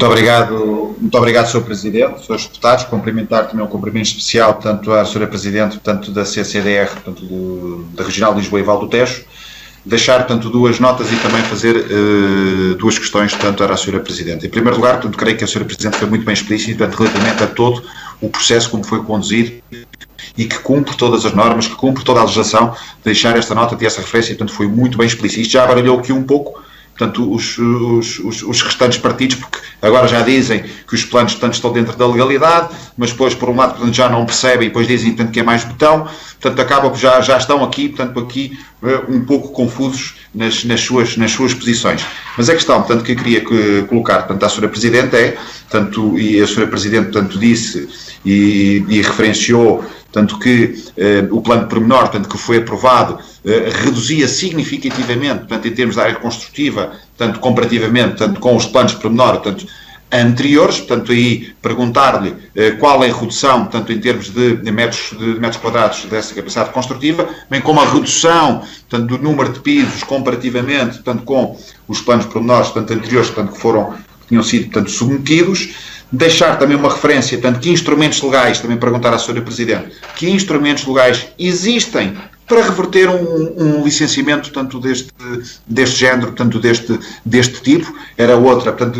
Muito obrigado, Sr. Presidente, Srs. Deputados. Cumprimentar também um cumprimento especial, tanto à Sra. Presidente, tanto da CCDR, tanto da Regional de Lisboa e Val do Tejo. Deixar, tanto duas notas e também fazer duas questões, tanto à Sra. Presidente. Em primeiro lugar, tanto creio que a Sra. Presidente foi muito bem explícita relativamente a todo o processo, como foi conduzido e que cumpre todas as normas, que cumpre toda a legislação. Deixar esta nota e essa referência, portanto, foi muito bem explícito. Isto já baralhou aqui um pouco, portanto, os restantes partidos, porque agora já dizem que os planos, portanto, estão dentro da legalidade, mas depois, por um lado, portanto, já não percebem e depois dizem, portanto, que é mais botão, portanto, acabam, já estão aqui, portanto, um pouco confusos nas suas posições. Mas a questão, portanto, que eu queria colocar, portanto, à Sra. Presidente é, portanto, e a Sra. Presidente, portanto, disse e referenciou, tanto que o plano pormenor, tanto que foi aprovado, reduzia significativamente, portanto, em termos da área construtiva, tanto comparativamente, tanto com os planos pormenor, tanto anteriores, portanto, aí perguntar-lhe qual é a redução, tanto em termos de metros quadrados dessa capacidade construtiva, bem como a redução, portanto, do número de pisos comparativamente, portanto, com os planos pormenores, portanto, anteriores, portanto, que tinham sido, portanto, submetidos. Deixar também uma referência, tanto que instrumentos legais, também perguntar à Sra. Presidente, que instrumentos legais existem para reverter um licenciamento, tanto deste género, tanto deste tipo. Era outra, portanto,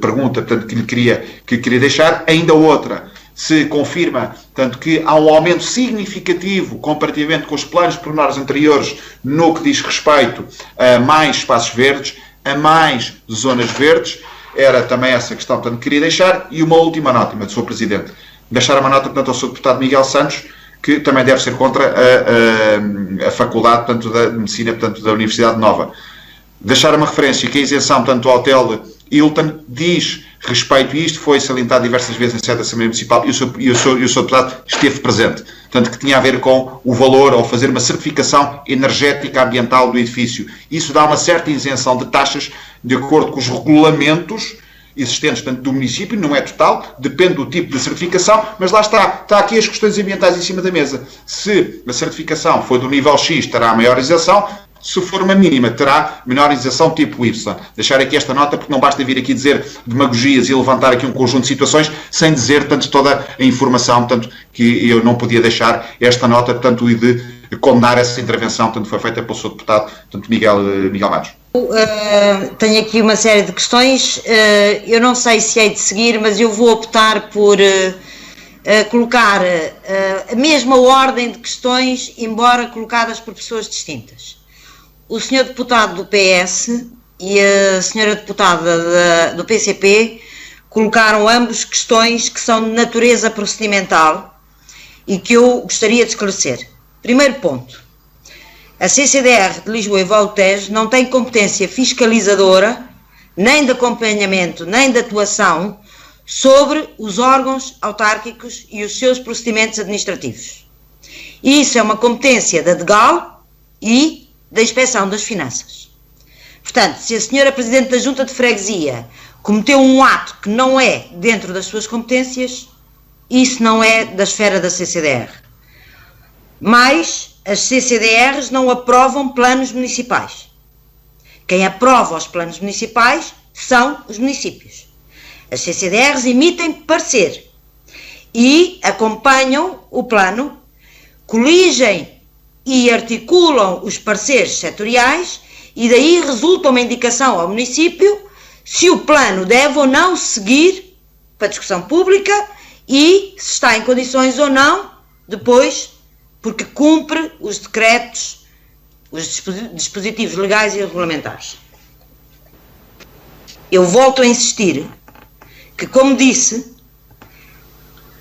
pergunta, portanto, que queria deixar. Ainda outra, se confirma, tanto que há um aumento significativo comparativamente com os planos pormenores anteriores no que diz respeito a mais espaços verdes, a mais zonas verdes. Era também essa questão, portanto, queria deixar. E uma última nota, Sr. Presidente. Deixar uma nota, portanto, ao Sr. Deputado Miguel Santos, que também deve ser contra a Faculdade, portanto, da Medicina, portanto, da Universidade Nova. Deixar uma referência que a isenção, portanto, do Hotel Hilton diz respeito a isto, foi salientado diversas vezes em sede da Assembleia Municipal e o Sr. Deputado esteve presente. Portanto, que tinha a ver com o valor ou fazer uma certificação energética ambiental do edifício. Isso dá uma certa isenção de taxas de acordo com os regulamentos existentes, portanto, do município, não é total, depende do tipo de certificação, mas lá está aqui as questões ambientais em cima da mesa. Se a certificação for do nível X, terá a maior isenção. Se for uma mínima, terá menor isenção tipo Y. Deixar aqui esta nota, porque não basta vir aqui dizer demagogias e levantar aqui um conjunto de situações sem dizer, tanto, toda a informação, tanto que eu não podia deixar esta nota, tanto, e de condenar essa intervenção, tanto foi feita pelo Sr. Deputado, tanto Miguel Matos. Tenho aqui uma série de questões, eu não sei se hei de seguir, mas eu vou optar por colocar a mesma ordem de questões, embora colocadas por pessoas distintas. O Sr. Deputado do PS e a Sra. Deputada do PCP colocaram ambos questões que são de natureza procedimental e que eu gostaria de esclarecer. Primeiro ponto. A CCDR de Lisboa e Val do Tejo não tem competência fiscalizadora, nem de acompanhamento, nem de atuação sobre os órgãos autárquicos e os seus procedimentos administrativos. Isso é uma competência da DGAL e da Inspeção das Finanças. Portanto, se a Sra. Presidente da Junta de Freguesia cometeu um ato que não é dentro das suas competências, isso não é da esfera da CCDR. Mas as CCDRs não aprovam planos municipais. Quem aprova os planos municipais são os municípios. As CCDRs emitem parecer e acompanham o plano, coligem e articulam os pareceres setoriais e daí resulta uma indicação ao município se o plano deve ou não seguir para discussão pública e se está em condições ou não depois, porque cumpre os decretos, os dispositivos legais e regulamentares. Eu volto a insistir que, como disse,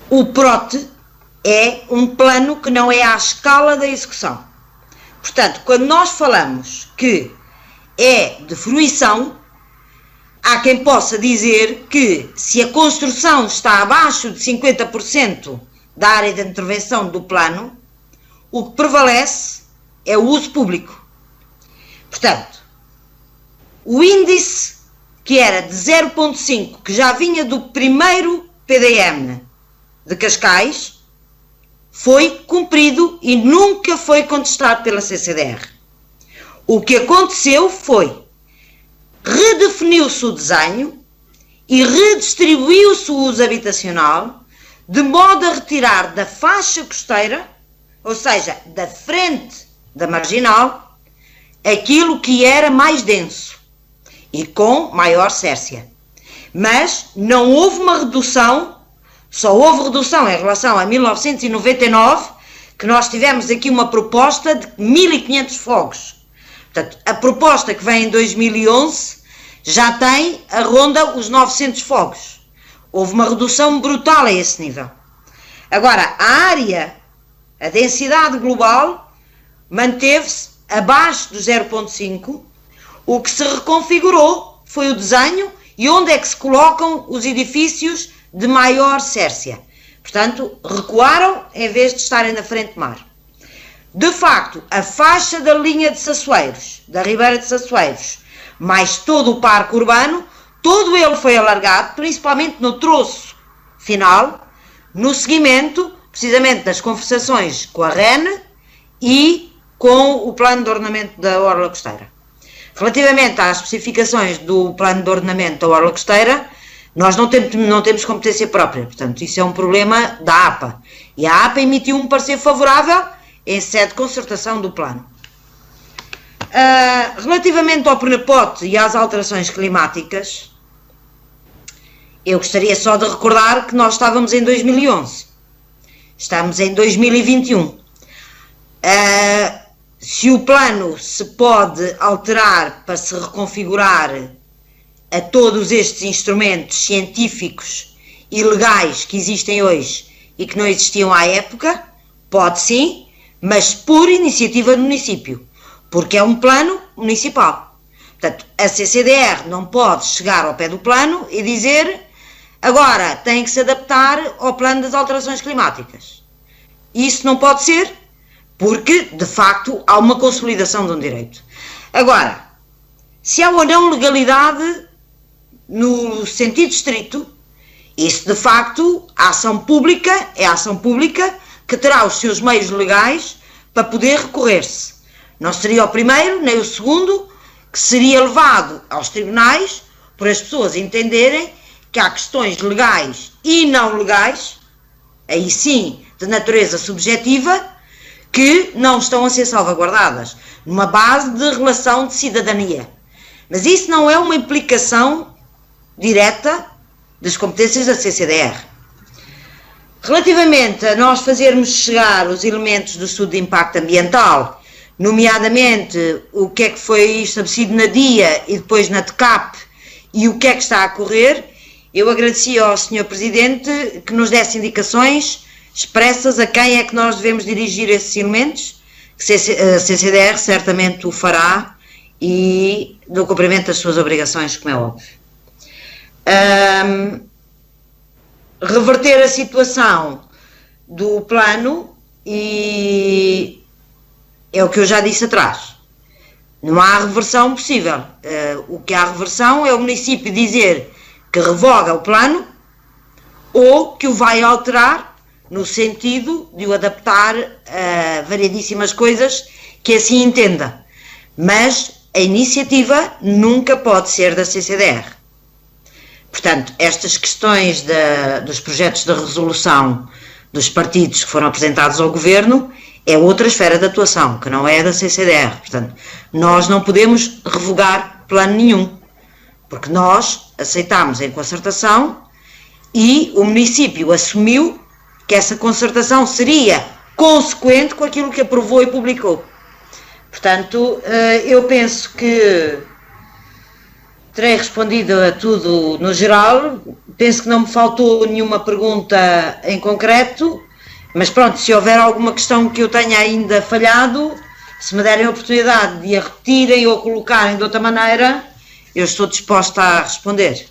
o PROT é um plano que não é à escala da execução. Portanto, quando nós falamos que é de fruição, há quem possa dizer que se a construção está abaixo de 50% da área de intervenção do plano, o que prevalece é o uso público. Portanto, o índice que era de 0,5, que já vinha do primeiro PDM de Cascais, foi cumprido e nunca foi contestado pela CCDR. O que aconteceu foi, redefiniu-se o desenho e redistribuiu-se o uso habitacional de modo a retirar da faixa costeira, ou seja, da frente da marginal, aquilo que era mais denso e com maior sércia. Mas não houve uma redução, só houve redução em relação a 1999, que nós tivemos aqui uma proposta de 1.500 fogos. Portanto, a proposta que vem em 2011 já tem a ronda os 900 fogos. Houve uma redução brutal a esse nível. Agora, a área, a densidade global, manteve-se abaixo do 0,5. O que se reconfigurou foi o desenho e onde é que se colocam os edifícios de maior sércia. Portanto, recuaram em vez de estarem na frente do mar. De facto, a faixa da linha de Sassueiros, da Ribeira de Sassueiros, mais todo o parque urbano, todo ele foi alargado, principalmente no troço final, no seguimento, precisamente, das conversações com a REN e com o plano de ordenamento da orla costeira. Relativamente às especificações do plano de ordenamento da orla costeira, nós não temos competência própria, portanto, isso é um problema da APA. E a APA emitiu um parecer favorável em sede de concertação do plano. Relativamente ao PNPOT e às alterações climáticas, eu gostaria só de recordar que nós estávamos em 2011, estamos em 2021. Se o plano se pode alterar para se reconfigurar a todos estes instrumentos científicos e legais que existem hoje e que não existiam à época, pode sim, mas por iniciativa do município, porque é um plano municipal. Portanto, a CCDR não pode chegar ao pé do plano e dizer agora tem que se adaptar ao plano das alterações climáticas. Isso não pode ser, porque, de facto, há uma consolidação de um direito. Agora, se há ou não legalidade no sentido estrito, isso, de facto, a ação pública é a ação pública que terá os seus meios legais para poder recorrer-se. Não seria o primeiro, nem o segundo, que seria levado aos tribunais por as pessoas entenderem que há questões legais e não legais, aí sim, de natureza subjetiva, que não estão a ser salvaguardadas, numa base de relação de cidadania. Mas isso não é uma implicação direta das competências da CCDR. Relativamente a nós fazermos chegar os elementos do estudo de impacto ambiental, nomeadamente o que é que foi estabelecido na DIA e depois na TCAP e o que é que está a correr, eu agradeci ao Sr. Presidente que nos desse indicações expressas a quem é que nós devemos dirigir esses elementos, que a CCDR certamente o fará e do cumprimento das suas obrigações, como é óbvio. Reverter a situação do plano e é o que eu já disse atrás. Não há reversão possível. O que há reversão é o município dizer que revoga o plano ou que o vai alterar no sentido de o adaptar a variedíssimas coisas que assim entenda. Mas a iniciativa nunca pode ser da CCDR. Portanto, estas questões dos projetos de resolução dos partidos que foram apresentados ao Governo é outra esfera de atuação, que não é da CCDR. Portanto, nós não podemos revogar plano nenhum, porque nós aceitámos em concertação e o município assumiu que essa concertação seria consequente com aquilo que aprovou e publicou. Portanto, eu penso que terei respondido a tudo no geral, penso que não me faltou nenhuma pergunta em concreto, mas pronto, se houver alguma questão que eu tenha ainda falhado, se me derem a oportunidade de a repetirem ou colocarem de outra maneira, eu estou disposta a responder.